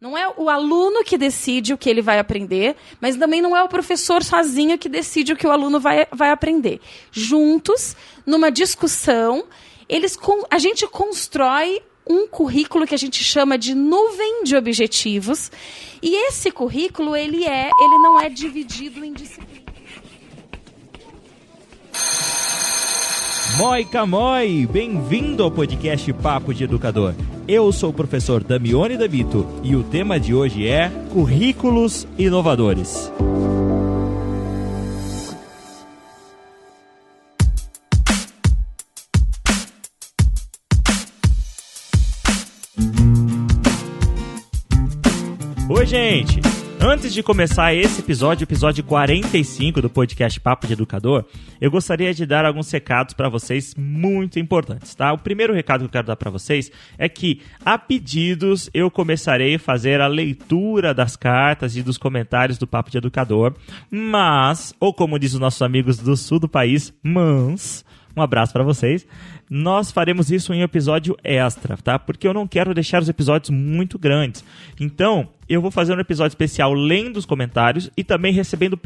Não é o aluno que decide o que ele vai aprender, mas também não é o professor sozinho que decide o que o aluno vai aprender. Juntos, numa discussão, a gente constrói um currículo que a gente chama de nuvem de objetivos, e esse currículo ele não é dividido em disciplinas. Moi Camoi, bem-vindo ao podcast Papo de Educador. Eu sou o professor Damione Davito e o tema de hoje é Currículos Inovadores. Oi, gente! Antes de começar esse episódio 45 do podcast Papo de Educador, eu gostaria de dar alguns recados para vocês muito importantes, tá? O primeiro recado que eu quero dar para vocês é que, a pedidos, eu começarei a fazer a leitura das cartas e dos comentários do Papo de Educador, mas, ou como diz os nossos amigos do sul do país, um abraço para vocês. Nós faremos isso em episódio extra, tá? Porque eu não quero deixar os episódios muito grandes. Então, eu vou fazer um episódio especial lendo os comentários e também respondendo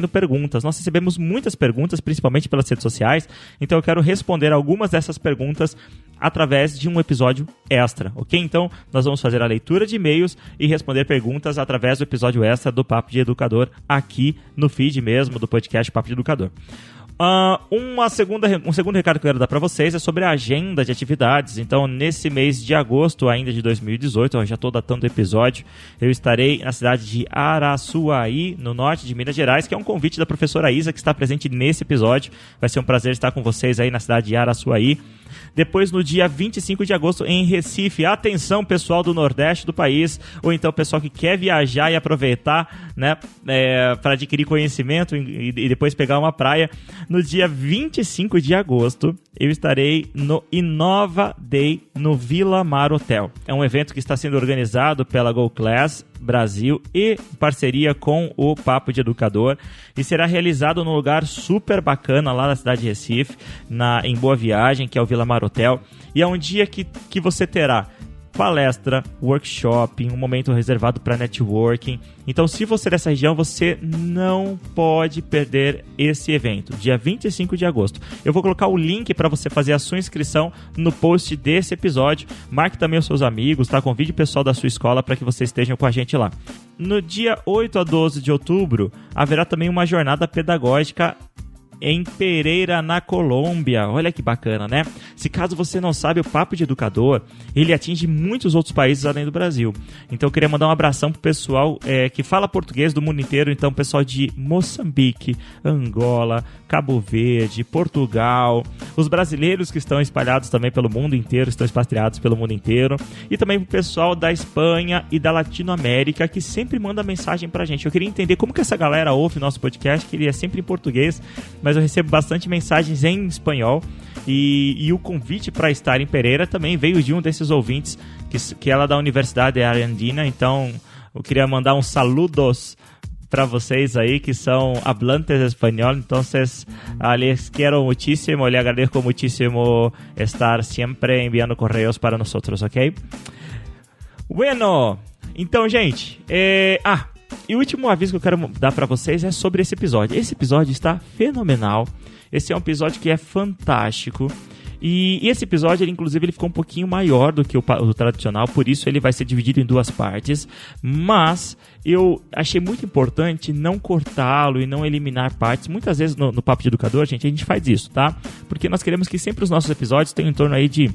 perguntas. Nós recebemos muitas perguntas, principalmente pelas redes sociais. Então, eu quero responder algumas dessas perguntas através de um episódio extra, ok? Então, nós vamos fazer a leitura de e-mails e responder perguntas através do episódio extra do Papo de Educador aqui no feed mesmo do podcast Papo de Educador. Um segundo recado que eu quero dar para vocês é sobre a agenda de atividades. Então, nesse mês de agosto ainda de 2018, eu já estou datando o episódio, eu estarei na cidade de Araçuaí, no norte de Minas Gerais, que é um convite da professora Isa, que está presente nesse episódio. Vai ser um prazer estar com vocês aí na cidade de Araçuaí. Depois, no dia 25 de agosto, em Recife. Atenção, pessoal do Nordeste do país, ou então pessoal que quer viajar e aproveitar, né, para adquirir conhecimento e depois pegar uma praia. No dia 25 de agosto, eu estarei no Inova Day no Vila Mar Hotel. É um evento que está sendo organizado pela Go Class Brasil e em parceria com o Papo de Educador, e será realizado num lugar super bacana lá na cidade de Recife, em Boa Viagem, que é o Vila Mar Hotel, e é um dia que você terá palestra, workshop, um momento reservado para networking. Então, se você é dessa região, você não pode perder esse evento, dia 25 de agosto. Eu vou colocar o link para você fazer a sua inscrição no post desse episódio. Marque também os seus amigos, tá? Convide o pessoal da sua escola para que vocês estejam com a gente lá. No dia 8 a 12 de outubro, haverá também uma jornada pedagógica em Pereira, na Colômbia. Olha que bacana, né? Se caso você não sabe, o Papo de Educador, ele atinge muitos outros países além do Brasil. Então eu queria mandar um abração pro pessoal que fala português do mundo inteiro. Então, pessoal de Moçambique, Angola, Cabo Verde, Portugal, os brasileiros que estão espalhados também pelo mundo inteiro, estão expatriados pelo mundo inteiro, e também pro pessoal da Espanha e da Latinoamérica, que sempre manda mensagem pra gente. Eu queria entender como que essa galera ouve o nosso podcast, que ele é sempre em português, mas eu recebo bastante mensagens em espanhol, e o convite para estar em Pereira também veio de um desses ouvintes, que ela é da Universidade Arandina. Então eu queria mandar uns saludos para vocês aí que são hablantes espanhol. Então, les quiero muchísimo, le agradezco muchísimo estar siempre enviando correos para nosotros, ok? Bueno, então, gente, e o último aviso que eu quero dar para vocês é sobre esse episódio. Esse episódio está fenomenal. Esse é um episódio que é fantástico. E esse episódio, ele ficou um pouquinho maior do que o tradicional, por isso ele vai ser dividido em duas partes. Mas eu achei muito importante não cortá-lo e não eliminar partes. Muitas vezes no Papo de Educador, gente, a gente faz isso, tá? Porque nós queremos que sempre os nossos episódios tenham em torno aí de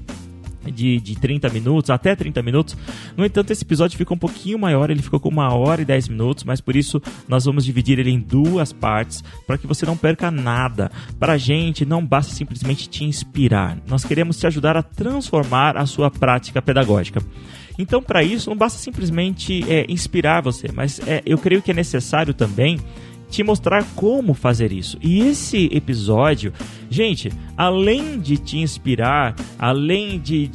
30 minutos, até 30 minutos. No entanto, esse episódio ficou um pouquinho maior, ele ficou com 1 hora e 10 minutos, mas por isso nós vamos dividir ele em duas partes, para que você não perca nada. Para a gente, não basta simplesmente te inspirar, nós queremos te ajudar a transformar a sua prática pedagógica. Então, para isso, não basta simplesmente inspirar você, mas eu creio que é necessário também te mostrar como fazer isso. E esse episódio, gente, além de te inspirar, além de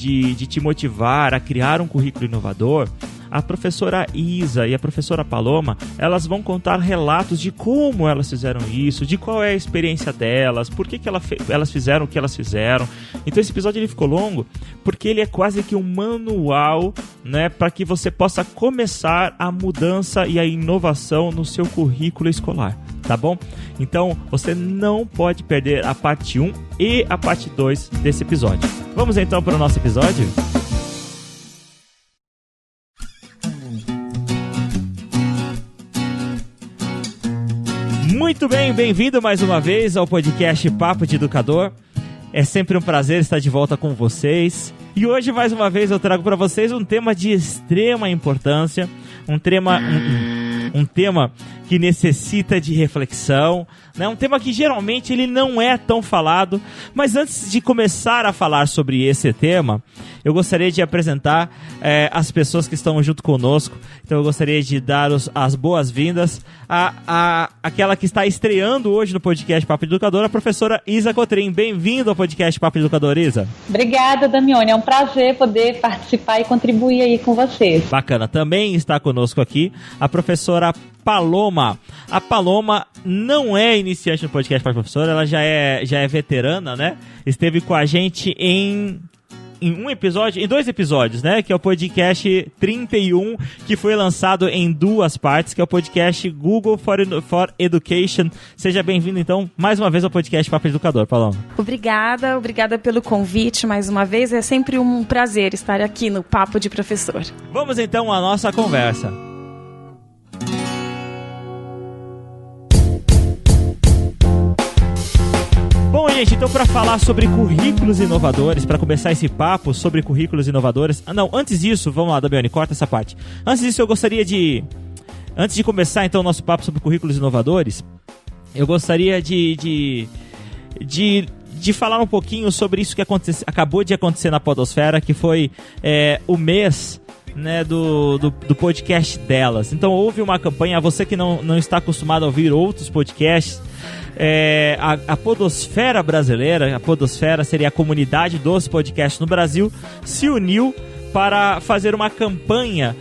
te motivar a criar um currículo inovador, a professora Isa e a professora Paloma, elas vão contar relatos de como elas fizeram isso, de qual é a experiência delas, por que elas fizeram o que elas fizeram. Então esse episódio ele ficou longo porque ele é quase que um manual, né, para que você possa começar a mudança e a inovação no seu currículo escolar, tá bom? Então você não pode perder a parte 1 e a parte 2 desse episódio. Vamos então para o nosso episódio? Muito bem, bem-vindo mais uma vez ao podcast Papo de Educador. É sempre um prazer estar de volta com vocês. E hoje, mais uma vez, eu trago para vocês um tema de extrema importância, um tema que necessita de reflexão, né? Um tema que geralmente ele não é tão falado. Mas antes de começar a falar sobre esse tema, eu gostaria de apresentar as pessoas que estão junto conosco. Então eu gostaria de dar as boas-vindas àquela que está estreando hoje no podcast Papo de Educador, a professora Isa Cotrim. Bem-vindo ao podcast Papo de Educador, Isa. Obrigada, Damione. É um prazer poder participar e contribuir aí com vocês. Bacana. Também está conosco aqui a professora Paloma. A Paloma não é iniciante no podcast Papo de Professor, ela já é veterana, né? Esteve com a gente em dois episódios, né? Que é o podcast 31, que foi lançado em 2 partes, que é o podcast Google for Education. Seja bem-vindo, então, mais uma vez ao podcast Papo de Educador, Paloma. Obrigada pelo convite mais uma vez. É sempre um prazer estar aqui no Papo de Professor. Vamos então à nossa conversa. Bom, gente, então para falar sobre currículos inovadores, para começar esse papo sobre currículos inovadores... antes disso, vamos lá, Damione, corta essa parte. Antes disso, eu gostaria de... Antes de começar, então, o nosso papo sobre currículos inovadores, eu gostaria de falar um pouquinho sobre isso que acabou de acontecer na Podosfera, que foi o mês... né, do podcast delas. Então houve uma campanha, você que não está acostumado a ouvir outros podcasts, a Podosfera brasileira, a Podosfera seria a comunidade dos podcasts no Brasil, se uniu para fazer uma campanha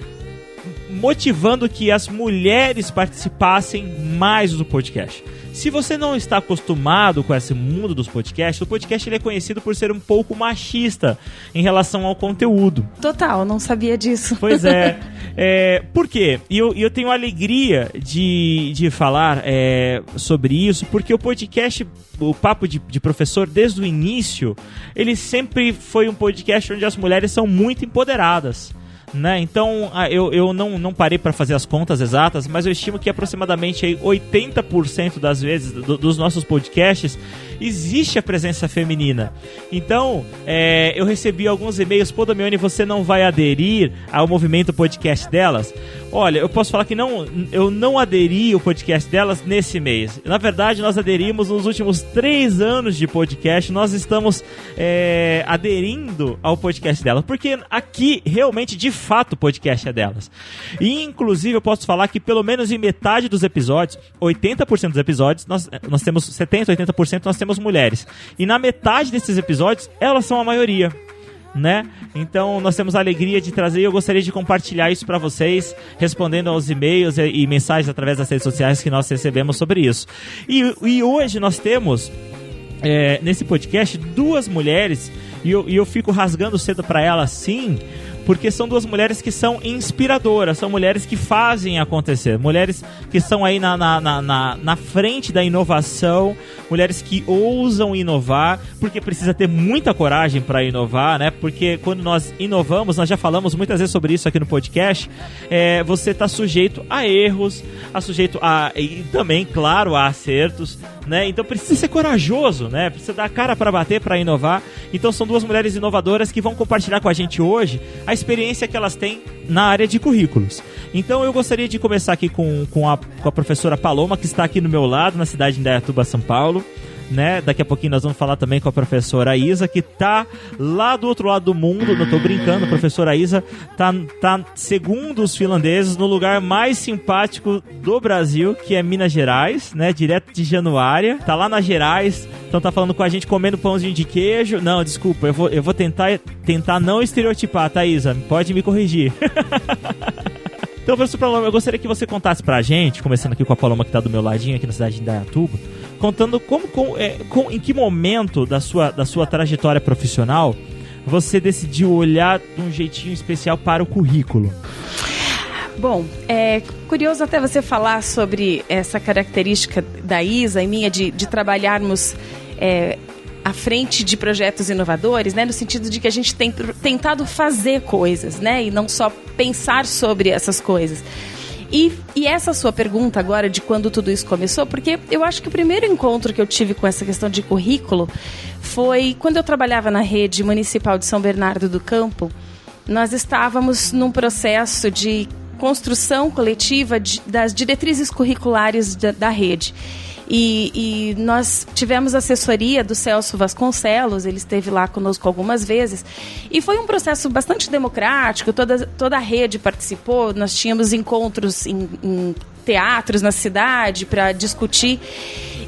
motivando que as mulheres participassem mais do podcast. Se você não está acostumado com esse mundo dos podcasts, o podcast ele é conhecido por ser um pouco machista em relação ao conteúdo. Total, não sabia disso. Pois é. Por quê? E eu tenho a alegria de falar sobre isso, porque o podcast, o Papo de Professor, desde o início, ele sempre foi um podcast onde as mulheres são muito empoderadas. Né? Então eu não parei para fazer as contas exatas, mas eu estimo que aproximadamente aí 80% das vezes dos nossos podcasts existe a presença feminina. Então eu recebi alguns e-mails: pô, Damione, você não vai aderir ao movimento podcast delas? Olha, eu posso falar que eu não aderi ao podcast delas nesse mês. Na verdade, nós aderimos nos últimos 3 anos de podcast. Nós estamos aderindo ao podcast delas, porque aqui realmente, de fato, o podcast é delas. E inclusive eu posso falar que pelo menos em metade dos episódios, 80% dos episódios, nós temos 70%, 80% nós temos mulheres. E na metade desses episódios, elas são a maioria, né? Então nós temos a alegria de trazer, e eu gostaria de compartilhar isso para vocês, respondendo aos e-mails e mensagens através das redes sociais que nós recebemos sobre isso. E hoje nós temos nesse podcast 2 mulheres, e eu fico rasgando cedo para elas, sim, porque são 2 mulheres que são inspiradoras, são mulheres que fazem acontecer, mulheres que estão aí na frente da inovação, mulheres que ousam inovar, porque precisa ter muita coragem para inovar, né? Porque quando nós inovamos, nós já falamos muitas vezes sobre isso aqui no podcast, você está sujeito a erros, e também, claro, a acertos, né? Então precisa ser corajoso, né? Precisa dar a cara para bater, para inovar. Então são 2 mulheres inovadoras que vão compartilhar com a gente hoje a experiência que elas têm na área de currículos. Então eu gostaria de começar aqui com a professora Paloma, que está aqui no meu lado, na cidade de Indaiatuba, São Paulo. né? Daqui a pouquinho nós vamos falar também com a professora Isa, que tá lá do outro lado do mundo. Não tô brincando, a professora Isa tá segundo os finlandeses, no lugar mais simpático do Brasil, que é Minas Gerais, né? Direto de Januária. Tá lá nas Gerais, então tá falando com a gente comendo pãozinho de queijo. Não, desculpa, eu vou tentar não estereotipar, tá, Isa? Pode me corrigir. Então, professor Paloma, eu gostaria que você contasse pra gente, começando aqui com a Paloma que tá do meu ladinho aqui na cidade de Indaiatuba, contando em que momento da sua trajetória profissional você decidiu olhar de um jeitinho especial para o currículo. Bom, é curioso até você falar sobre essa característica da Isa e minha de trabalharmos à frente de projetos inovadores, né, no sentido de que a gente tem tentado fazer coisas, né, e não só pensar sobre essas coisas. E essa sua pergunta agora de quando tudo isso começou, porque eu acho que o primeiro encontro que eu tive com essa questão de currículo foi quando eu trabalhava na rede municipal de São Bernardo do Campo. Nós estávamos num processo de construção coletiva das diretrizes curriculares da rede. E nós tivemos assessoria do Celso Vasconcelos, ele esteve lá conosco algumas vezes, e foi um processo bastante democrático, toda a rede participou, nós tínhamos encontros em teatros na cidade para discutir.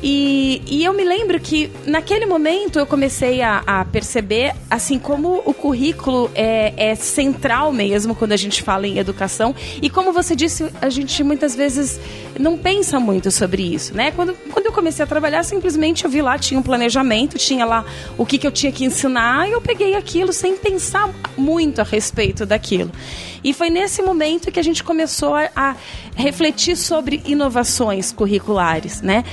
E eu me lembro que naquele momento eu comecei a perceber assim como o currículo é central mesmo quando a gente fala em educação, e como você disse, a gente muitas vezes não pensa muito sobre isso, né? Quando eu comecei a trabalhar, simplesmente eu vi lá, tinha um planejamento, tinha lá o que eu tinha que ensinar, e eu peguei aquilo sem pensar muito a respeito daquilo. E foi nesse momento que a gente começou a refletir sobre inovações curriculares, né?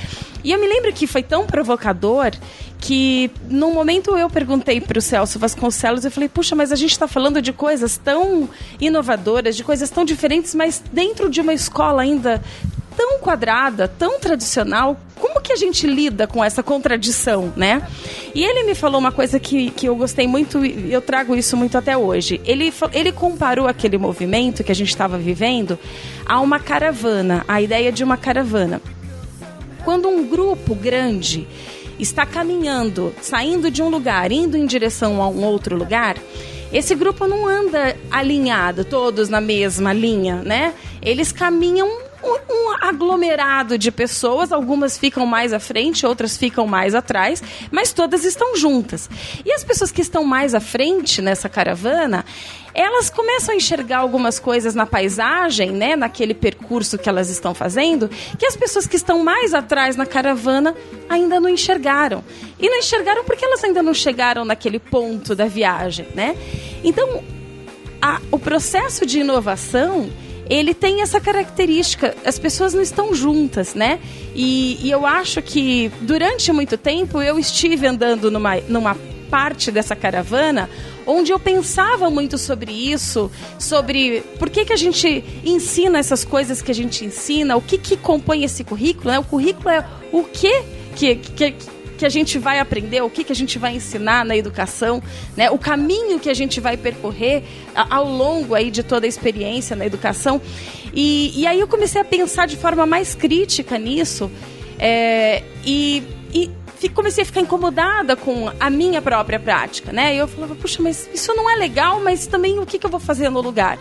E eu me lembro que foi tão provocador que, num momento, eu perguntei para o Celso Vasconcelos, eu falei, puxa, mas a gente está falando de coisas tão inovadoras, de coisas tão diferentes, mas dentro de uma escola ainda tão quadrada, tão tradicional, como que a gente lida com essa contradição, né? E ele me falou uma coisa que eu gostei muito, e eu trago isso muito até hoje. Ele comparou aquele movimento que a gente estava vivendo a uma caravana, a ideia de uma caravana. Quando um grupo grande está caminhando, saindo de um lugar, indo em direção a um outro lugar, esse grupo não anda alinhado, todos na mesma linha, né? Eles caminham um aglomerado de pessoas, algumas ficam mais à frente, outras ficam mais atrás, mas todas estão juntas. E as pessoas que estão mais à frente nessa caravana, elas começam a enxergar algumas coisas na paisagem, né, naquele percurso que elas estão fazendo, que as pessoas que estão mais atrás na caravana ainda não enxergaram. E não enxergaram porque elas ainda não chegaram naquele ponto da viagem, né? Então, o processo de inovação, ele tem essa característica, as pessoas não estão juntas, né? E eu acho que durante muito tempo eu estive andando numa parte dessa caravana onde eu pensava muito sobre isso, sobre por que a gente ensina essas coisas que a gente ensina, o que compõe esse currículo, né? O currículo é o que a gente vai aprender, o que a gente vai ensinar na educação, né? O caminho que a gente vai percorrer ao longo aí de toda a experiência na educação. E aí eu comecei a pensar de forma mais crítica nisso, e comecei a ficar incomodada com a minha própria prática, né? E eu falava, puxa, mas isso não é legal, mas também o que eu vou fazer no lugar?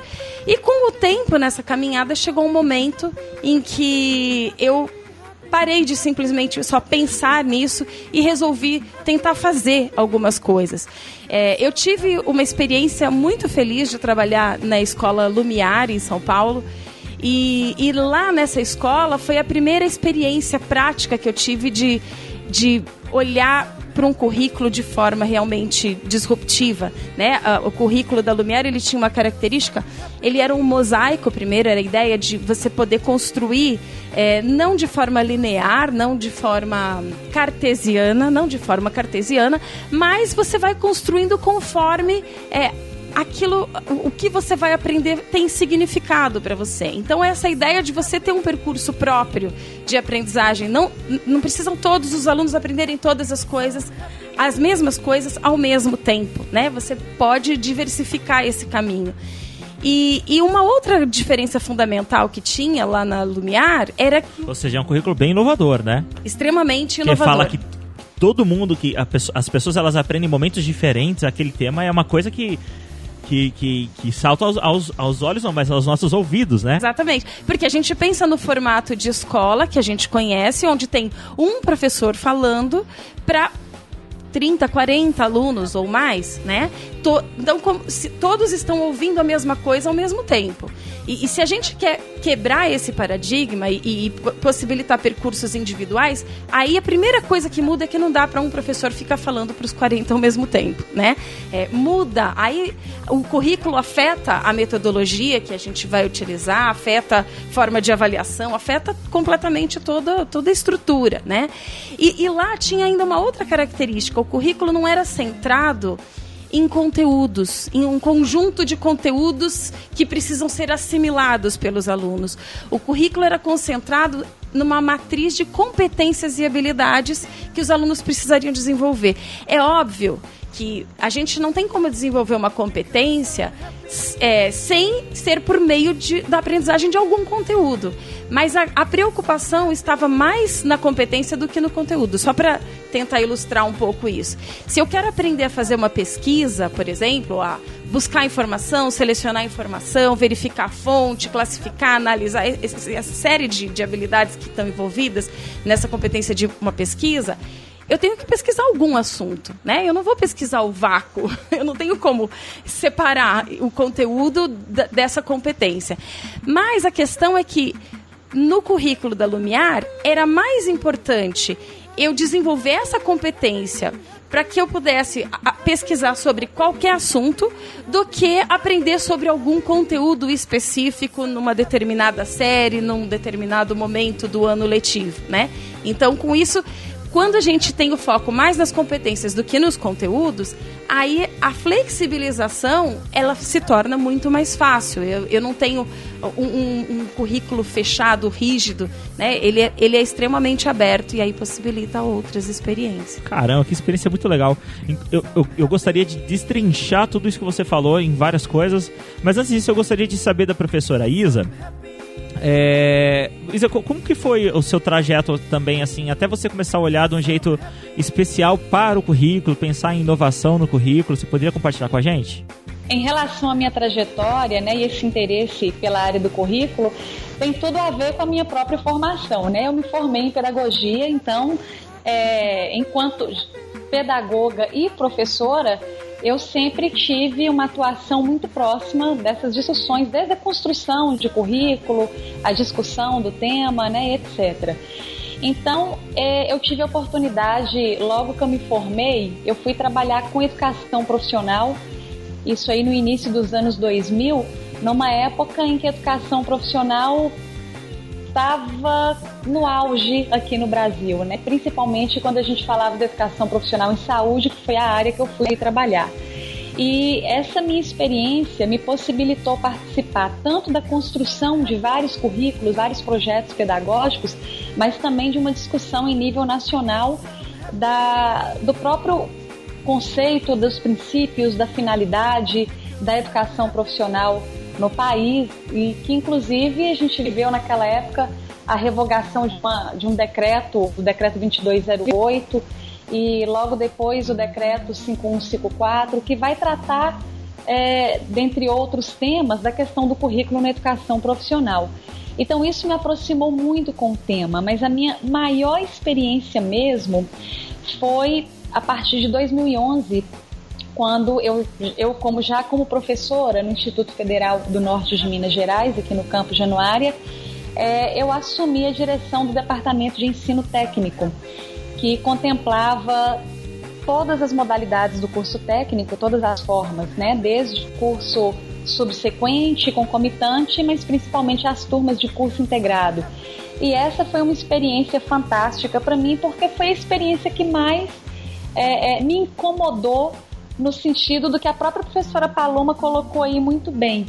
E com o tempo, nessa caminhada, chegou um momento em que eu parei de simplesmente só pensar nisso e resolvi tentar fazer algumas coisas. Eu tive uma experiência muito feliz de trabalhar na Escola Lumiar, em São Paulo, e lá nessa escola foi a primeira experiência prática que eu tive de olhar para um currículo de forma realmente disruptiva, né? O currículo da Lumiar, ele tinha uma característica, ele era um mosaico primeiro, era a ideia de você poder construir não de forma linear, não de forma cartesiana, mas você vai construindo conforme aquilo, o que você vai aprender tem significado para você. Então, essa ideia de você ter um percurso próprio de aprendizagem, não precisam todos os alunos aprenderem todas as mesmas coisas ao mesmo tempo, né? Você pode diversificar esse caminho. E uma outra diferença fundamental que tinha lá na Lumiar era que... Ou seja, é um currículo bem inovador, né? Extremamente inovador. Que fala que todo mundo, as pessoas elas aprendem em momentos diferentes, aquele tema é uma coisa que salta aos olhos, não, mas aos nossos ouvidos, né? Exatamente. Porque a gente pensa no formato de escola que a gente conhece, onde tem um professor falando para 30, 40 alunos ou mais, né? Então, se todos estão ouvindo a mesma coisa ao mesmo tempo. E se a gente quer quebrar esse paradigma e possibilitar percursos individuais, aí a primeira coisa que muda é que não dá para um professor ficar falando para os 40 ao mesmo tempo, né? Muda. Aí o currículo afeta a metodologia que a gente vai utilizar, afeta a forma de avaliação, afeta completamente toda a estrutura, né? E lá tinha ainda uma outra característica. O currículo não era centrado em conteúdos, em um conjunto de conteúdos que precisam ser assimilados pelos alunos. O currículo era concentrado numa matriz de competências e habilidades que os alunos precisariam desenvolver. É óbvio que a gente não tem como desenvolver uma competência sem ser por meio da aprendizagem de algum conteúdo. Mas a preocupação estava mais na competência do que no conteúdo. Só para tentar ilustrar um pouco isso. Se eu quero aprender a fazer uma pesquisa, por exemplo, a buscar informação, selecionar informação, verificar a fonte, classificar, analisar, essa série de habilidades que estão envolvidas nessa competência de uma pesquisa, eu tenho que pesquisar algum assunto, né? Eu não vou pesquisar o vácuo, eu não tenho como separar o conteúdo dessa competência. Mas a questão é que no currículo da Lumiar era mais importante eu desenvolver essa competência para que eu pudesse pesquisar sobre qualquer assunto do que aprender sobre algum conteúdo específico numa determinada série, num determinado momento do ano letivo, né? Então, com isso, quando a gente tem o foco mais nas competências do que nos conteúdos, aí a flexibilização ela se torna muito mais fácil. Eu não tenho um currículo fechado, rígido, né? Ele é extremamente aberto e aí possibilita outras experiências. Caramba, que experiência muito legal. Eu gostaria de destrinchar tudo isso que você falou em várias coisas, mas antes disso eu gostaria de saber da professora Isa. Isa, como que foi o seu trajeto também, assim, até você começar a olhar de um jeito especial para o currículo, pensar em inovação no currículo? Você poderia compartilhar com a gente? Em relação à minha trajetória, né, e esse interesse pela área do currículo, tem tudo a ver com a minha própria formação, né? Eu me formei em pedagogia, então, enquanto pedagoga e professora, eu sempre tive uma atuação muito próxima dessas discussões, desde a construção de currículo, a discussão do tema, né, etc. Então, eu tive a oportunidade, logo que eu me formei, eu fui trabalhar com educação profissional, isso aí no início dos anos 2000, numa época em que a educação profissional estava no auge aqui no Brasil, né? Principalmente quando a gente falava de educação profissional em saúde, que foi a área que eu fui trabalhar. E essa minha experiência me possibilitou participar tanto da construção de vários currículos, vários projetos pedagógicos, mas também de uma discussão em nível nacional do próprio conceito, dos princípios, da finalidade da educação profissional no país, e que inclusive a gente viveu naquela época a revogação de um decreto, o decreto 2208, e logo depois o decreto 5154, que vai tratar, dentre outros temas, da questão do currículo na educação profissional. Então isso me aproximou muito com o tema, mas a minha maior experiência mesmo foi a partir de 2011, quando eu como professora no Instituto Federal do Norte de Minas Gerais, aqui no Campo Januária, eu assumi a direção do Departamento de Ensino Técnico, que contemplava todas as modalidades do curso técnico, todas as formas, né? Desde o curso subsequente, concomitante, mas principalmente as turmas de curso integrado. E essa foi uma experiência fantástica para mim, porque foi a experiência que mais me incomodou, no sentido do que a própria professora Paloma colocou aí muito bem,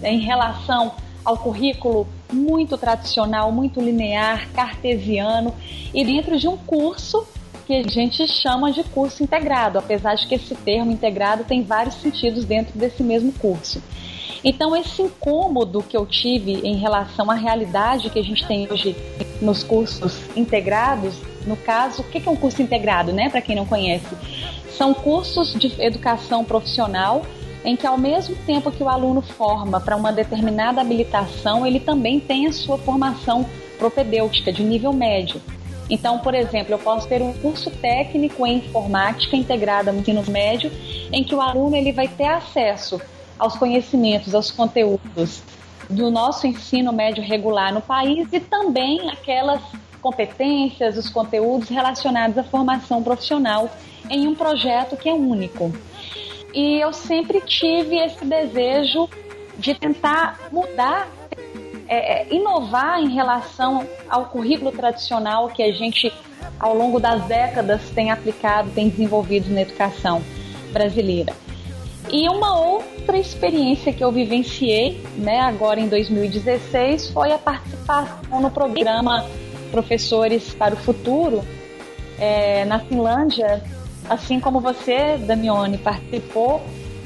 em relação ao currículo muito tradicional, muito linear, cartesiano, e dentro de um curso que a gente chama de curso integrado, apesar de que esse termo integrado tem vários sentidos dentro desse mesmo curso. Então esse incômodo que eu tive em relação à realidade que a gente tem hoje nos cursos integrados No caso, o que é um curso integrado, né? Para quem não conhece, são cursos de educação profissional em que, ao mesmo tempo que o aluno forma para uma determinada habilitação, ele também tem a sua formação propedêutica de nível médio. Então, por exemplo, eu posso ter um curso técnico em informática integrado ao ensino médio, em que o aluno ele vai ter acesso aos conhecimentos, aos conteúdos do nosso ensino médio regular no país e também aquelas competências, os conteúdos relacionados à formação profissional em um projeto que é único. E eu sempre tive esse desejo de tentar mudar, inovar em relação ao currículo tradicional que a gente, ao longo das décadas, tem aplicado, tem desenvolvido na educação brasileira. E uma outra experiência que eu vivenciei, né, agora em 2016, foi a participação no programa Professores para o Futuro, na Finlândia. Assim como você, Damione, participou,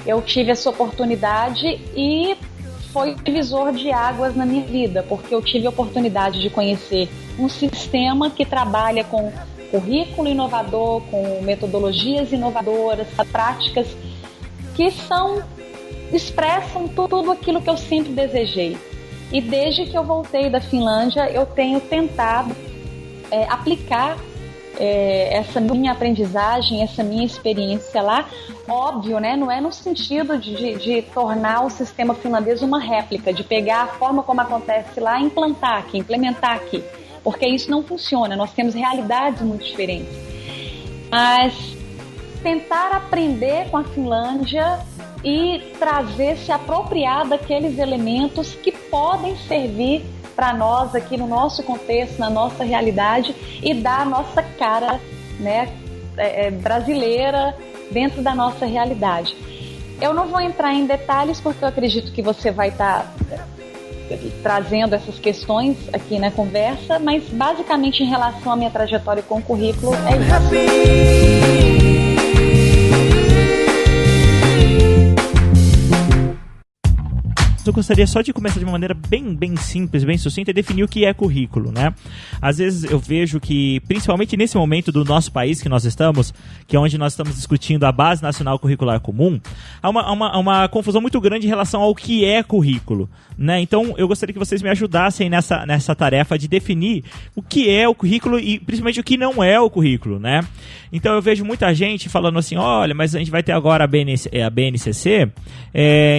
eu tive essa oportunidade e foi divisor de águas na minha vida, porque eu tive a oportunidade de conhecer um sistema que trabalha com currículo inovador, com metodologias inovadoras, práticas que expressam tudo aquilo que eu sempre desejei. E desde que eu voltei da Finlândia, eu tenho tentado aplicar essa minha aprendizagem, essa minha experiência lá. Óbvio, né? Não é no sentido de tornar o sistema finlandês uma réplica, de pegar a forma como acontece lá e implementar aqui, porque isso não funciona, nós temos realidades muito diferentes. Mas tentar aprender com a Finlândia e se apropriar daqueles elementos que podem servir para nós aqui no nosso contexto, na nossa realidade, e dar a nossa cara, né, brasileira dentro da nossa realidade. Eu não vou entrar em detalhes porque eu acredito que você vai estar trazendo essas questões aqui na conversa, mas basicamente em relação à minha trajetória com o currículo é isso. Eu gostaria só de começar de uma maneira bem simples, bem sucinta, e definir o que é currículo, né? Às vezes eu vejo que, principalmente nesse momento do nosso país que nós estamos, que é onde nós estamos discutindo a Base Nacional Curricular Comum, há uma confusão muito grande em relação ao que é currículo, né? Então eu gostaria que vocês me ajudassem nessa tarefa de definir o que é o currículo e principalmente o que não é o currículo, né? Então eu vejo muita gente falando assim, olha, mas a gente vai ter agora a BNCC,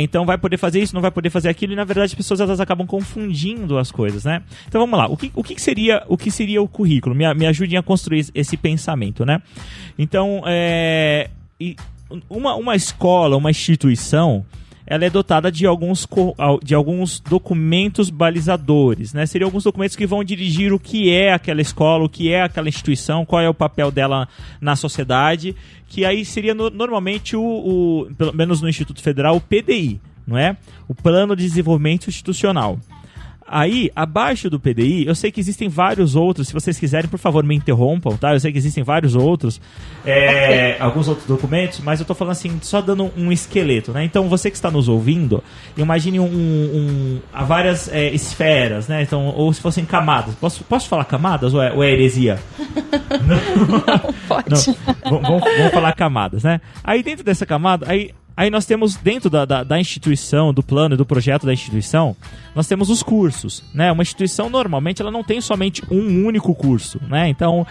então vai poder fazer isso, não vai poder fazer aquilo, e na verdade as pessoas elas acabam confundindo as coisas, né? Então vamos lá, o que seria o currículo? Me ajudem a construir esse pensamento, né? Então, uma escola, uma instituição, ela é dotada de alguns documentos balizadores, né? Seriam alguns documentos que vão dirigir o que é aquela escola, o que é aquela instituição, qual é o papel dela na sociedade, que aí seria normalmente pelo menos no Instituto Federal, o PDI, não é? O Plano de Desenvolvimento Institucional. Aí, abaixo do PDI, eu sei que existem vários outros, se vocês quiserem, por favor, me interrompam, tá? Eu sei que existem vários outros, alguns outros documentos, mas eu tô falando assim, só dando um esqueleto, né? Então, você que está nos ouvindo, imagine há várias esferas, né? Então, ou se fossem camadas. Posso falar camadas ou é heresia? Não, pode. Não. Vamos falar camadas, né? Aí, dentro dessa camada, Aí nós temos, dentro da instituição, do plano e do projeto da instituição, nós temos os cursos, né? Uma instituição, normalmente, ela não tem somente um único curso, né? Então,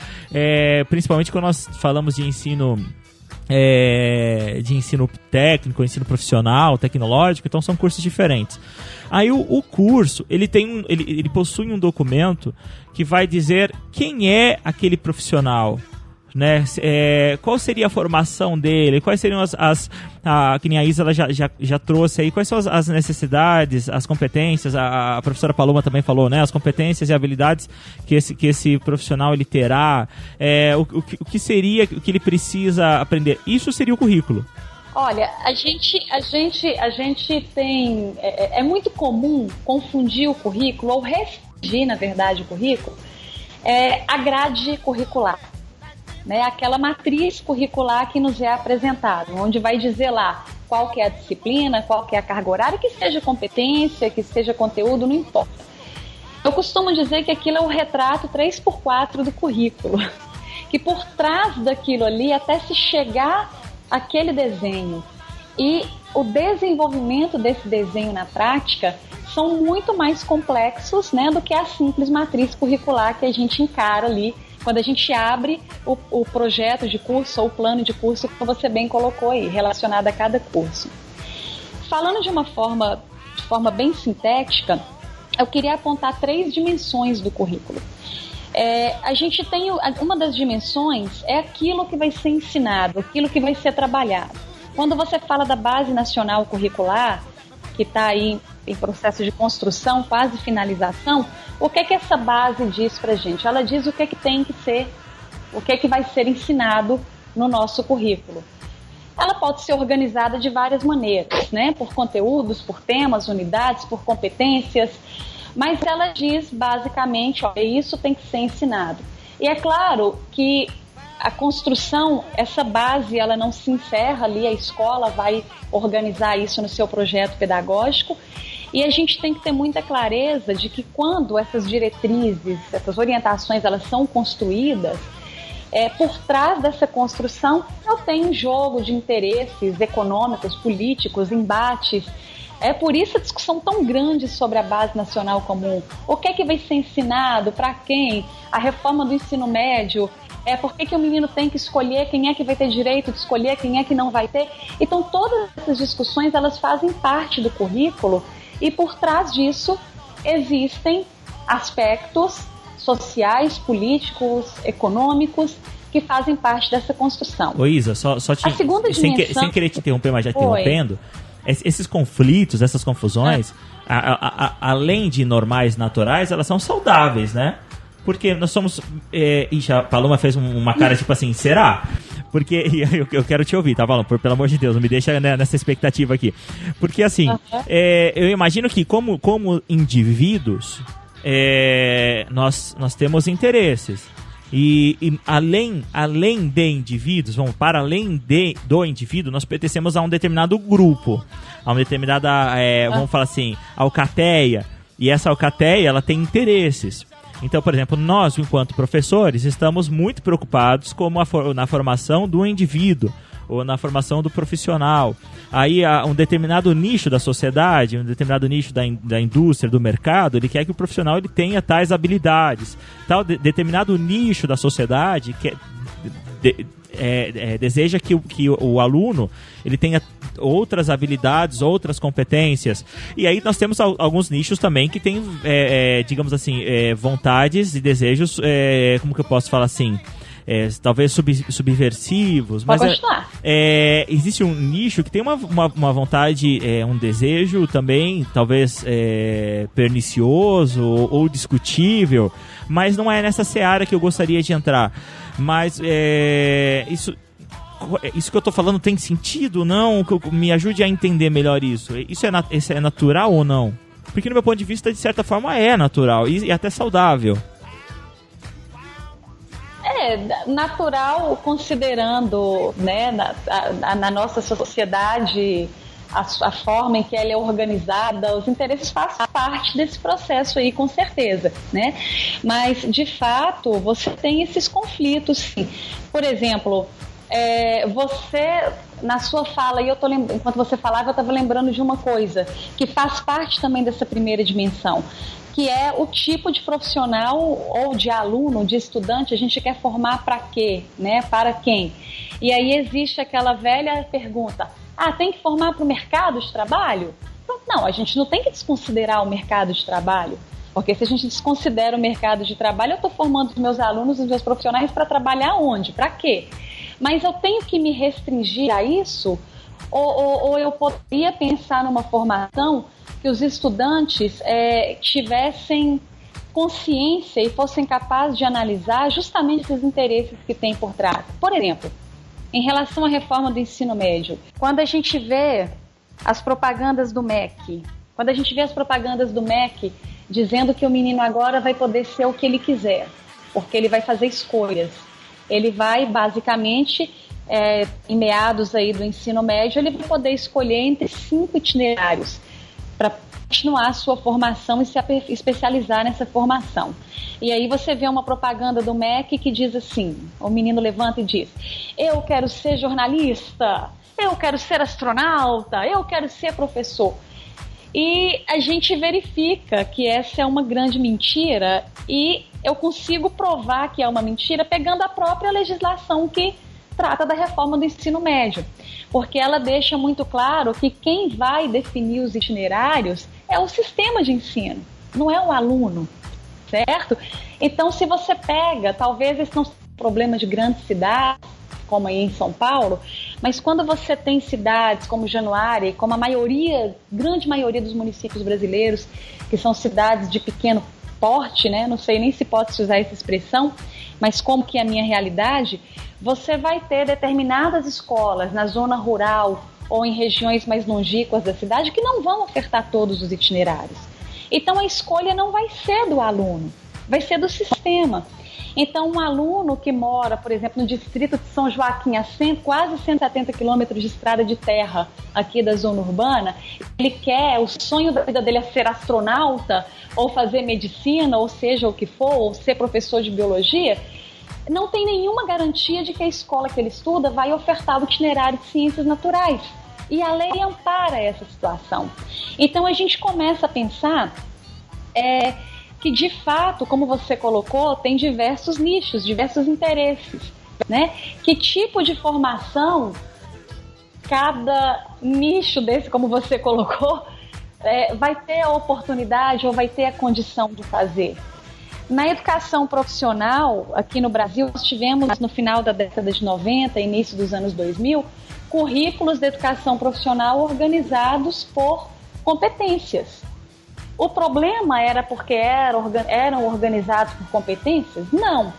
principalmente quando nós falamos de ensino técnico, ensino profissional, tecnológico, então são cursos diferentes. Aí o curso, ele possui um documento que vai dizer quem é aquele profissional, né? Qual seria a formação dele, quais seriam que nem a Isa ela já trouxe aí, quais são as necessidades, as competências, a professora Paloma também falou, né? As competências e habilidades que esse profissional ele terá, o que seria, o que ele precisa aprender. Isso seria o currículo. Olha, a gente tem... É muito comum confundir o currículo, ou restringir, na verdade, o currículo, a grade curricular. Né, aquela matriz curricular que nos é apresentada, onde vai dizer lá qual que é a disciplina, qual que é a carga horária, que seja competência, que seja conteúdo, não importa. Eu costumo dizer que aquilo é o retrato 3x4 do currículo. que por trás daquilo ali, até se chegar àquele desenho e o desenvolvimento desse desenho na prática são muito mais complexos, né, do que a simples matriz curricular que a gente encara ali quando a gente abre o projeto de curso ou o plano de curso que você bem colocou aí, relacionado a cada curso. Falando de uma forma bem sintética, eu queria apontar 3 dimensões do currículo. A gente tem uma das dimensões é aquilo que vai ser ensinado, aquilo que vai ser trabalhado. Quando você fala da Base Nacional Curricular, que está aí em processo de construção, quase finalização, o que essa base diz pra gente? Ela diz o que tem que ser, o que vai ser ensinado no nosso currículo. Ela pode ser organizada de várias maneiras, né? Por conteúdos, por temas, unidades, por competências, mas ela diz basicamente, isso tem que ser ensinado. E é claro que a construção, essa base, ela não se encerra ali, a escola vai organizar isso no seu projeto pedagógico, e a gente tem que ter muita clareza de que quando essas diretrizes, essas orientações, elas são construídas, por trás dessa construção eu tenho um jogo de interesses econômicos, políticos, embates. É por isso a discussão tão grande sobre a Base Nacional Comum. O que vai ser ensinado, para quem? A reforma do ensino médio, por que o menino tem que escolher quem é que vai ter direito de escolher, quem é que não vai ter. Então todas essas discussões, elas fazem parte do currículo e por trás disso existem aspectos sociais, políticos, econômicos que fazem parte dessa construção. Ô Isa, só te, a segunda dimensão... sem querer te interromper, mas já interrompendo, esses conflitos, essas confusões, além de normais, naturais, elas são saudáveis, né? Porque nós somos... a Paloma fez uma cara tipo assim, será? Porque eu quero te ouvir, tá, Paloma? Pelo amor de Deus, não me deixa nessa expectativa aqui. Porque assim, eu imagino que como indivíduos, nós temos interesses. E além de indivíduos, para além do indivíduo, nós pertencemos a um determinado grupo, a uma determinada, vamos falar assim, alcateia. E essa alcateia, ela tem interesses. Então, por exemplo, nós, enquanto professores, estamos muito preocupados na formação do indivíduo ou na formação do profissional. Aí, um determinado nicho da sociedade, um determinado nicho da indústria, do mercado, ele quer que o profissional ele tenha tais habilidades. Determinado nicho da sociedade deseja que o aluno ele tenha outras habilidades, outras competências. E aí nós temos alguns nichos também que têm, digamos assim, vontades e desejos, como que eu posso falar assim? Talvez subversivos, mas existe um nicho que tem uma vontade, um desejo também, talvez pernicioso ou discutível, mas não é nessa seara que eu gostaria de entrar. Mas isso que eu tô falando tem sentido, não? Me ajude a entender melhor isso. Isso é natural ou não? Porque no meu ponto de vista, de certa forma, é natural e até saudável. Natural, considerando, né, na nossa sociedade a forma em que ela é organizada, os interesses fazem parte desse processo aí, com certeza, né? Mas, de fato, você tem esses conflitos, sim. Por exemplo, você, na sua fala, enquanto você falava, eu estava lembrando de uma coisa que faz parte também dessa primeira dimensão, que é o tipo de profissional ou de aluno, de estudante, a gente quer formar para quê, né? Para quem? E aí existe aquela velha pergunta, tem que formar para o mercado de trabalho? Não, a gente não tem que desconsiderar o mercado de trabalho, porque se a gente desconsidera o mercado de trabalho, eu estou formando os meus alunos, os meus profissionais para trabalhar onde? Para quê? Mas eu tenho que me restringir a isso? Ou eu poderia pensar numa formação que os estudantes tivessem consciência e fossem capazes de analisar justamente os interesses que tem por trás. Por exemplo, em relação à reforma do ensino médio, quando a gente vê as propagandas do MEC, dizendo que o menino agora vai poder ser o que ele quiser, porque ele vai fazer escolhas. Ele vai, basicamente, em meados aí do ensino médio, ele vai poder escolher entre 5 itinerários. para continuar a sua formação e se especializar nessa formação. E aí você vê uma propaganda do MEC que diz assim, o menino levanta e diz: eu quero ser jornalista, eu quero ser astronauta, eu quero ser professor. E a gente verifica que essa é uma grande mentira, e eu consigo provar que é uma mentira pegando a própria legislação que trata da reforma do ensino médio, porque ela deixa muito claro que quem vai definir os itinerários é o sistema de ensino, não é o aluno, certo? Então, se você pega, talvez esse não seja um problema de grandes cidades, como aí em São Paulo, mas quando você tem cidades como Januária, como a grande maioria dos municípios brasileiros, que são cidades de pequeno porte, né? Não sei nem se pode usar essa expressão, mas como que é a minha realidade, você vai ter determinadas escolas na zona rural ou em regiões mais longínquas da cidade que não vão ofertar todos os itinerários. Então a escolha não vai ser do aluno, vai ser do sistema. Então um aluno que mora, por exemplo, no distrito de São Joaquim, a quase 170 quilômetros de estrada de terra aqui da zona urbana, o sonho da vida dele é ser astronauta, ou fazer medicina, ou seja o que for, ou ser professor de biologia, não tem nenhuma garantia de que a escola que ele estuda vai ofertar o itinerário de ciências naturais. E a lei ampara essa situação. Então a gente começa a pensar que de fato, como você colocou, tem diversos nichos, diversos interesses, né? Que tipo de formação cada nicho desse, como você colocou, vai ter a oportunidade ou vai ter a condição de fazer? Na educação profissional, aqui no Brasil, nós tivemos no final da década de 90, início dos anos 2000, currículos de educação profissional organizados por competências. O problema era porque eram organizados por competências? Não.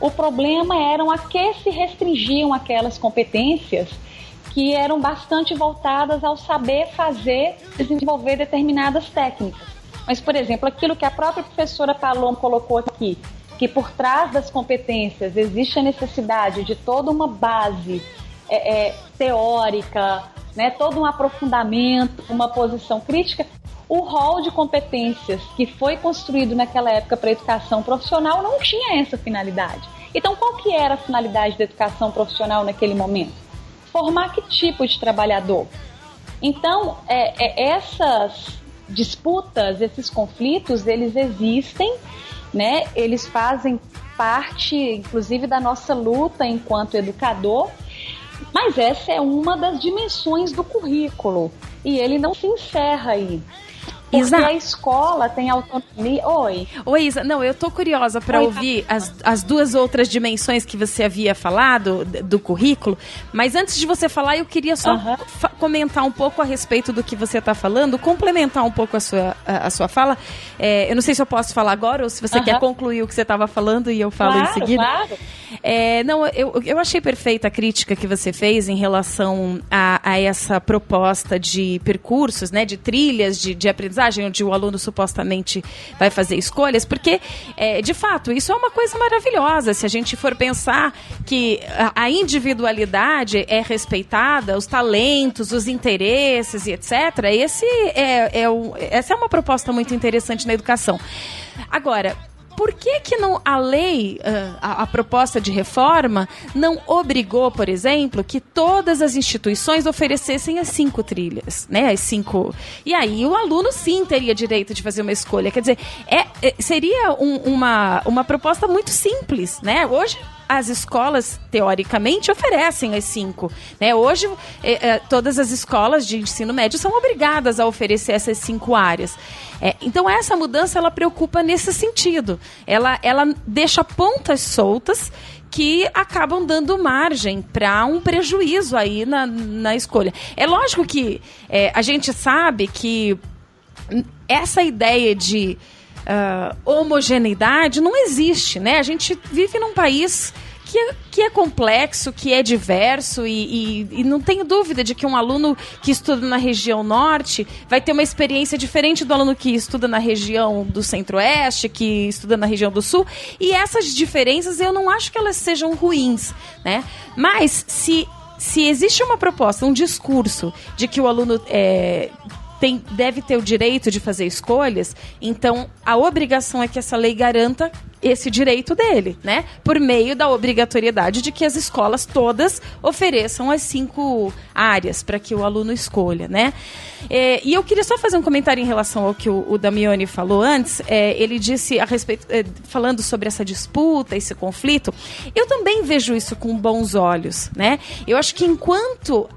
O problema eram a que se restringiam aquelas competências que eram bastante voltadas ao saber fazer, desenvolver determinadas técnicas. Mas, por exemplo, aquilo que a própria professora Paloma colocou aqui, que por trás das competências existe a necessidade de toda uma base teórica, né, todo um aprofundamento, uma posição crítica. O rol de competências que foi construído naquela época para a educação profissional não tinha essa finalidade. Então, qual que era a finalidade da educação profissional naquele momento? Formar que tipo de trabalhador? Então, essas disputas, esses conflitos, eles existem, né? Eles fazem parte, inclusive, da nossa luta enquanto educador, mas essa é uma das dimensões do currículo e ele não se encerra aí. Porque Isa, a escola tem autonomia... Oi, Isa. Não, eu tô curiosa para ouvir as duas outras dimensões que você havia falado do currículo, mas antes de você falar, eu queria só comentar um pouco a respeito do que você está falando, complementar um pouco a sua fala. Eu não sei se eu posso falar agora ou se você quer concluir o que você estava falando e eu falo em seguida. Claro. Não, eu achei perfeita a crítica que você fez em relação a essa proposta de percursos, né, de trilhas de aprendizagem, onde o aluno supostamente vai fazer escolhas, porque, de fato, isso é uma coisa maravilhosa. Se a gente for pensar que a individualidade é respeitada, os talentos, os interesses e etc., essa é uma proposta muito interessante na educação. Agora, por que não a lei, a proposta de reforma, não obrigou, por exemplo, que todas as instituições oferecessem as 5 trilhas, né? As 5. E aí o aluno sim teria direito de fazer uma escolha. Quer dizer, seria uma proposta muito simples, né? Hoje as escolas, teoricamente, oferecem as 5. Né? Hoje, todas as escolas de ensino médio são obrigadas a oferecer essas 5 áreas. Então, essa mudança, ela preocupa nesse sentido. Ela deixa pontas soltas que acabam dando margem para um prejuízo aí na escolha. É lógico que a gente sabe que essa ideia de homogeneidade não existe, né? A gente vive num país que é complexo, que é diverso e não tenho dúvida de que um aluno que estuda na região norte vai ter uma experiência diferente do aluno que estuda na região do centro-oeste, que estuda na região do sul, e essas diferenças eu não acho que elas sejam ruins, né? Mas se existe uma proposta, um discurso de que o aluno deve ter o direito de fazer escolhas, então a obrigação é que essa lei garanta esse direito dele, né? Por meio da obrigatoriedade de que as escolas todas ofereçam as 5 áreas para que o aluno escolha, né? E eu queria só fazer um comentário em relação ao que o Damiani falou antes. Ele disse a respeito, falando sobre essa disputa, esse conflito. Eu também vejo isso com bons olhos, né? Eu acho que enquanto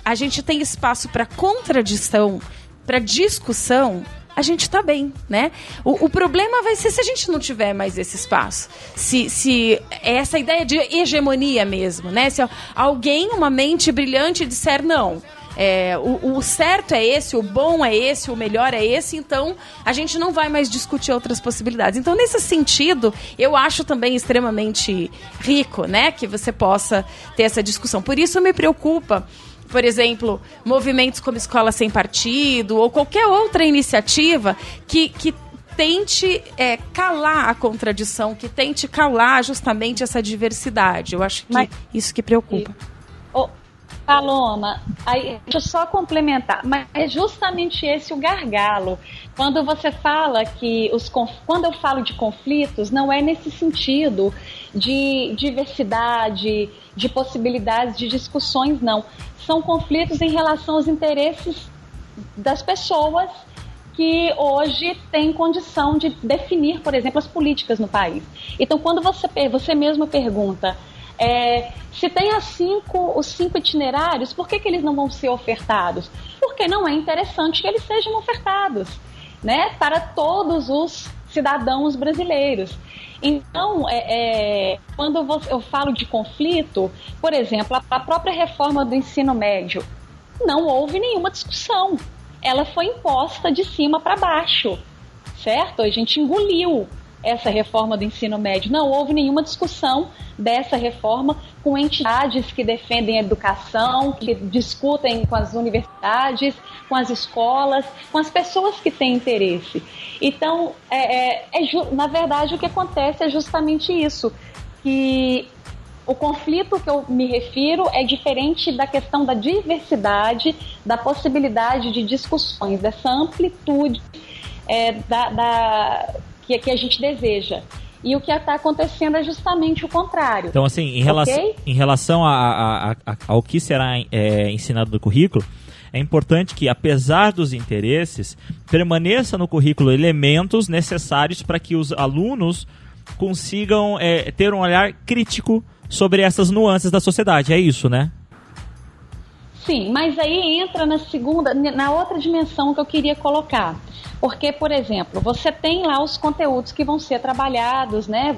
a gente tem espaço para contradição, para discussão, a gente está bem, né? O problema vai ser se a gente não tiver mais esse espaço. Se essa ideia de hegemonia mesmo, né? Se alguém, uma mente brilhante, disser não, o certo é esse, o bom é esse, o melhor é esse, então a gente não vai mais discutir outras possibilidades. Então, nesse sentido, eu acho também extremamente rico, né? Que você possa ter essa discussão. Por isso me preocupa, por exemplo, movimentos como Escola Sem Partido ou qualquer outra iniciativa que tente calar a contradição, que tente calar justamente essa diversidade. Eu acho que isso que preocupa. Paloma, aí, deixa eu só complementar, mas é justamente esse o gargalo. Quando você fala que quando eu falo de conflitos, não é nesse sentido de diversidade, de possibilidades de discussões, não. São conflitos em relação aos interesses das pessoas que hoje têm condição de definir, por exemplo, as políticas no país. Então, quando você mesmo pergunta se tem os 5 itinerários, por que eles não vão ser ofertados? Porque não é interessante que eles sejam ofertados, né, para todos os cidadãos brasileiros. Então, quando eu falo de conflito, por exemplo, a própria reforma do ensino médio, não houve nenhuma discussão. Ela foi imposta de cima para baixo, certo? A gente engoliu essa reforma do ensino médio. Não houve nenhuma discussão dessa reforma com entidades que defendem a educação, que discutem com as universidades, com as escolas, com as pessoas que têm interesse. Então, na verdade, o que acontece é justamente isso, que o conflito que eu me refiro é diferente da questão da diversidade, da possibilidade de discussões, dessa amplitude que a gente deseja. E o que está acontecendo é justamente o contrário. Então, assim, em relação ao que será ensinado no currículo, é importante que, apesar dos interesses, permaneça no currículo elementos necessários para que os alunos consigam ter um olhar crítico sobre essas nuances da sociedade. É isso, né? Sim, mas aí entra na outra dimensão que eu queria colocar. Porque, por exemplo, você tem lá os conteúdos que vão ser trabalhados, né?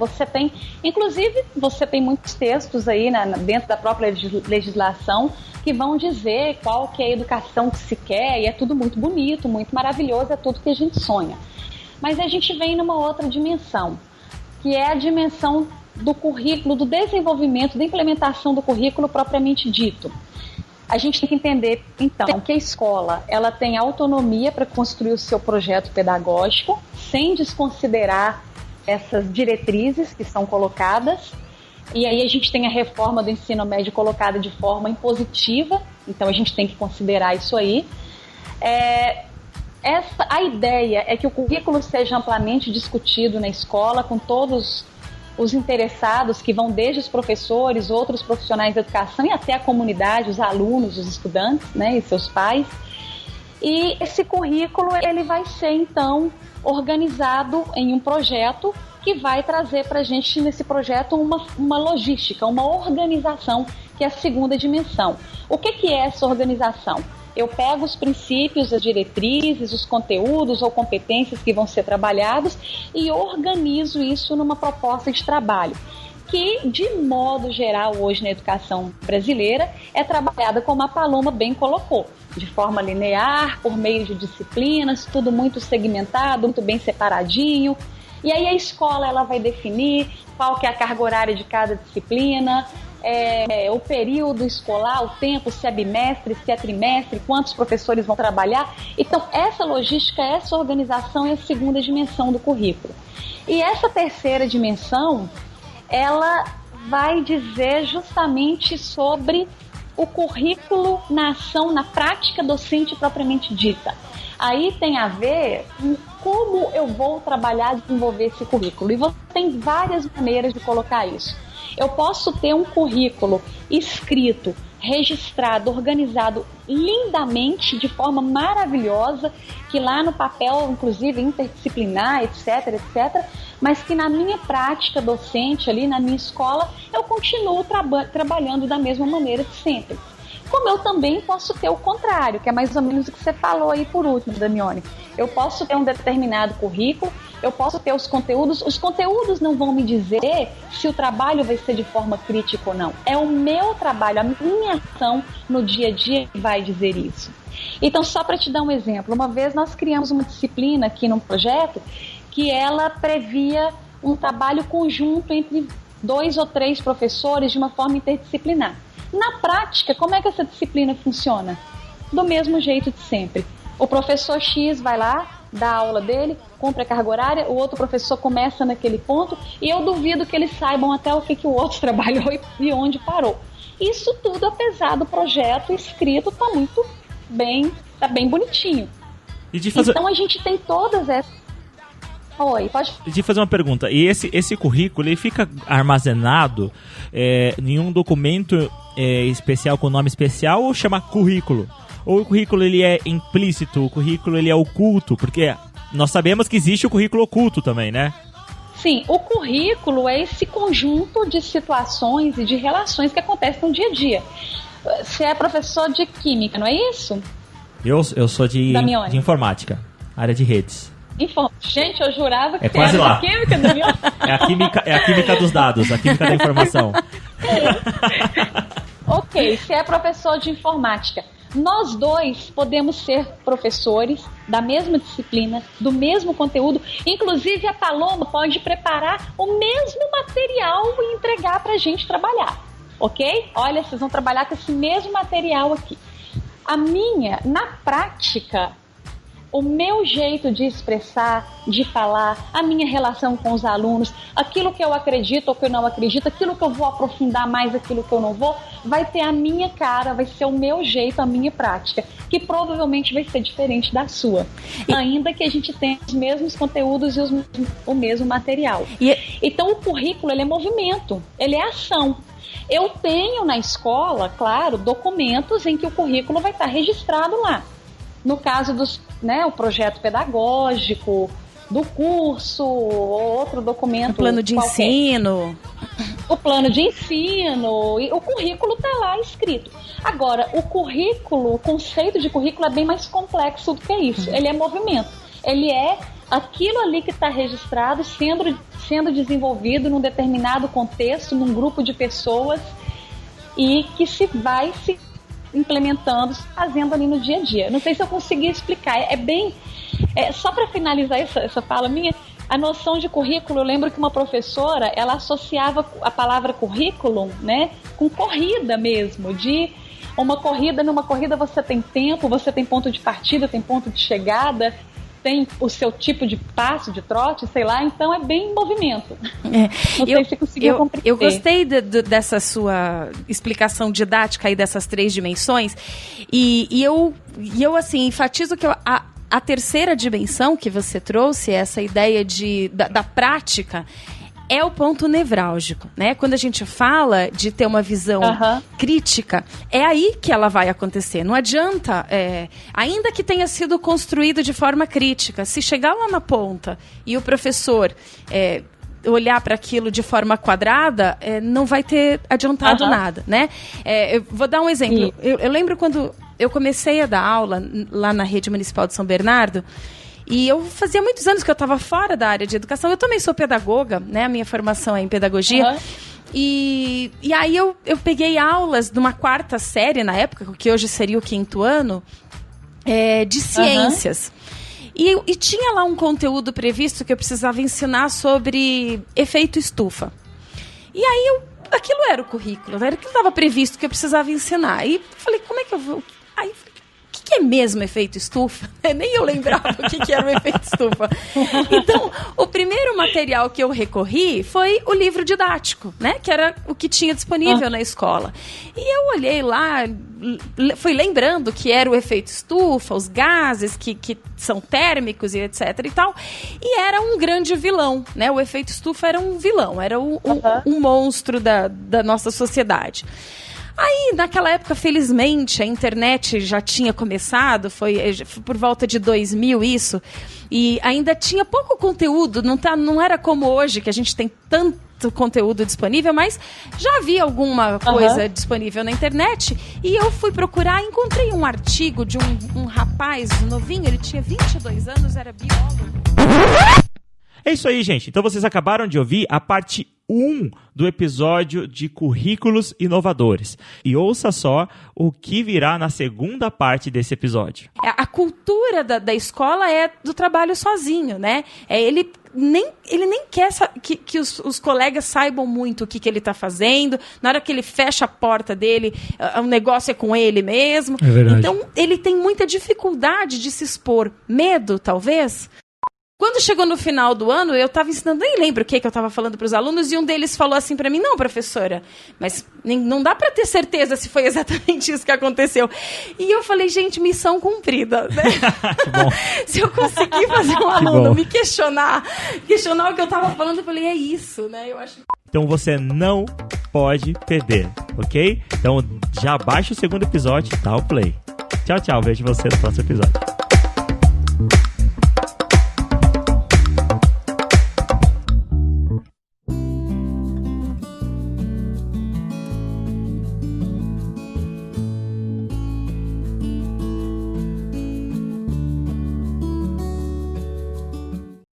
Inclusive, você tem muitos textos aí dentro da própria legislação que vão dizer qual que é a educação que se quer, e é tudo muito bonito, muito maravilhoso, é tudo que a gente sonha. Mas a gente vem numa outra dimensão, que é a dimensão do currículo, do desenvolvimento, da implementação do currículo propriamente dito. A gente tem que entender, então, que a escola ela tem autonomia para construir o seu projeto pedagógico, sem desconsiderar essas diretrizes que são colocadas. E aí a gente tem a reforma do ensino médio colocada de forma impositiva, então a gente tem que considerar isso aí. A ideia é que o currículo seja amplamente discutido na escola, com todos os interessados, que vão desde os professores, outros profissionais da educação e até a comunidade, os alunos, os estudantes, né, e seus pais. E esse currículo ele vai ser, então, organizado em um projeto que vai trazer para a gente, nesse projeto, uma logística, uma organização, que é a segunda dimensão. O que é essa organização? Eu pego os princípios, as diretrizes, os conteúdos ou competências que vão ser trabalhados e organizo isso numa proposta de trabalho, que, de modo geral, hoje na educação brasileira, é trabalhada como a Paloma bem colocou, de forma linear, por meio de disciplinas, tudo muito segmentado, muito bem separadinho. E aí a escola ela vai definir qual que é a carga horária de cada disciplina, o período escolar, o tempo, se é bimestre, se é trimestre, quantos professores vão trabalhar. Então, essa logística, essa organização é a segunda dimensão do currículo. E essa terceira dimensão, ela vai dizer justamente sobre o currículo na ação, na prática docente propriamente dita. Aí tem a ver com como eu vou trabalhar e desenvolver esse currículo. E você tem várias maneiras de colocar isso. Eu posso ter um currículo escrito, registrado, organizado lindamente, de forma maravilhosa, que lá no papel, inclusive interdisciplinar, etc, etc, mas que na minha prática docente, ali na minha escola, eu continuo trabalhando da mesma maneira de sempre. Como eu também posso ter o contrário, que é mais ou menos o que você falou aí por último, Damione. Eu posso ter um determinado currículo, eu posso ter os conteúdos não vão me dizer se o trabalho vai ser de forma crítica ou não. É o meu trabalho, a minha ação no dia a dia que vai dizer isso. Então, só para te dar um exemplo, uma vez nós criamos uma disciplina aqui num projeto que ela previa um trabalho conjunto entre 2 ou 3 professores de uma forma interdisciplinar. Na prática, como é que essa disciplina funciona? Do mesmo jeito de sempre. O professor X vai lá, dá a aula dele, cumpre a carga horária, o outro professor começa naquele ponto e eu duvido que eles saibam até o que o outro trabalhou e onde parou. Isso tudo, apesar do projeto escrito, tá bem bonitinho. Então a gente tem todas essas... Oi, pode... De fazer uma pergunta, e esse currículo ele fica armazenado em um documento especial com nome especial ou chama currículo? Ou o currículo ele é implícito, o currículo ele é oculto? Porque nós sabemos que existe o currículo oculto também, né? Sim, o currículo é esse conjunto de situações e de relações que acontecem no dia a dia. Você é professor de química, não é isso? Eu sou de informática, área de redes. Gente, eu jurava que quase era lá. De química, Damione. É a química dos dados, a química da informação. Ok, você é professor de informática. Nós dois podemos ser professores da mesma disciplina, do mesmo conteúdo. Inclusive, a Paloma pode preparar o mesmo material e entregar para a gente trabalhar. Ok? Olha, vocês vão trabalhar com esse mesmo material aqui. Na prática, o meu jeito de expressar, de falar, a minha relação com os alunos, aquilo que eu acredito ou que eu não acredito, aquilo que eu vou aprofundar mais, aquilo que eu não vou, vai ter a minha cara, vai ser o meu jeito, a minha prática, que provavelmente vai ser diferente da sua, ainda que a gente tenha os mesmos conteúdos e o mesmo material. Então o currículo ele é movimento, ele é ação. Eu tenho na escola, claro, documentos em que o currículo vai estar registrado lá. No caso o projeto pedagógico, do curso, ou outro documento. O plano de ensino. O plano de ensino, e o currículo está lá escrito. Agora, o conceito de currículo é bem mais complexo do que isso. Ele é movimento. Ele é aquilo ali que está registrado sendo desenvolvido num determinado contexto, num grupo de pessoas, e que vai se implementando, fazendo ali no dia a dia. Não sei se eu consegui explicar. Só para finalizar essa fala minha, a noção de currículo, eu lembro que uma professora, ela associava a palavra currículo, né, com corrida mesmo, de uma corrida. Numa corrida você tem tempo, você tem ponto de partida, tem ponto de chegada, tem o seu tipo de passo, de trote, sei lá, então é bem movimento. Não sei se conseguiu compreender. Eu gostei dessa sua explicação didática aí dessas 3 dimensões, e eu assim, enfatizo que a terceira dimensão que você trouxe, essa ideia da prática, é o ponto nevrálgico, né? Quando a gente fala de ter uma visão crítica, é aí que ela vai acontecer. Não adianta, ainda que tenha sido construído de forma crítica, se chegar lá na ponta e o professor olhar para aquilo de forma quadrada, não vai ter adiantado nada, né? Eu vou dar um exemplo. Eu lembro quando eu comecei a dar aula lá na Rede Municipal de São Bernardo. E eu fazia muitos anos que eu estava fora da área de educação. Eu também sou pedagoga, né? A minha formação é em pedagogia. E aí eu peguei aulas de uma 4ª série na época, que hoje seria o 5º ano, de ciências. E tinha lá um conteúdo previsto que eu precisava ensinar sobre efeito estufa. E aí aquilo era o currículo, era aquilo que estava previsto que eu precisava ensinar. E falei, como é que eu vou... Aí o que é mesmo efeito estufa? Nem eu lembrava o que era o efeito estufa. Então, o primeiro material que eu recorri foi o livro didático, né? Que era o que tinha disponível na escola. E eu olhei lá, fui lembrando que era o efeito estufa, os gases que são térmicos e etc e tal. E era um grande vilão, né? O efeito estufa era um vilão, era um monstro da nossa sociedade. Aí, naquela época, felizmente, a internet já tinha começado, foi por volta de 2000 isso, e ainda tinha pouco conteúdo, não era como hoje, que a gente tem tanto conteúdo disponível, mas já havia alguma coisa disponível na internet, e eu fui procurar, encontrei um artigo de um rapaz novinho, ele tinha 22 anos, era biólogo. É isso aí, gente. Então vocês acabaram de ouvir a parte 1 do episódio de Currículos Inovadores. E ouça só o que virá na segunda parte desse episódio. A cultura da escola é do trabalho sozinho, né? Ele nem quer que os colegas saibam muito o que ele está fazendo. Na hora que ele fecha a porta dele, o negócio é com ele mesmo. É verdade. Então, ele tem muita dificuldade de se expor. Medo, talvez. Quando chegou no final do ano, eu estava ensinando, nem lembro o que eu estava falando para os alunos, e um deles falou assim para mim, não, professora, mas não dá para ter certeza se foi exatamente isso que aconteceu. E eu falei, gente, missão cumprida. Né? Se eu conseguir fazer um aluno me questionar o que eu estava falando, eu falei, é isso, né? Eu acho. Então você não pode perder, ok? Então já baixa o segundo episódio e dá o play. Tchau, tchau. Vejo você no próximo episódio.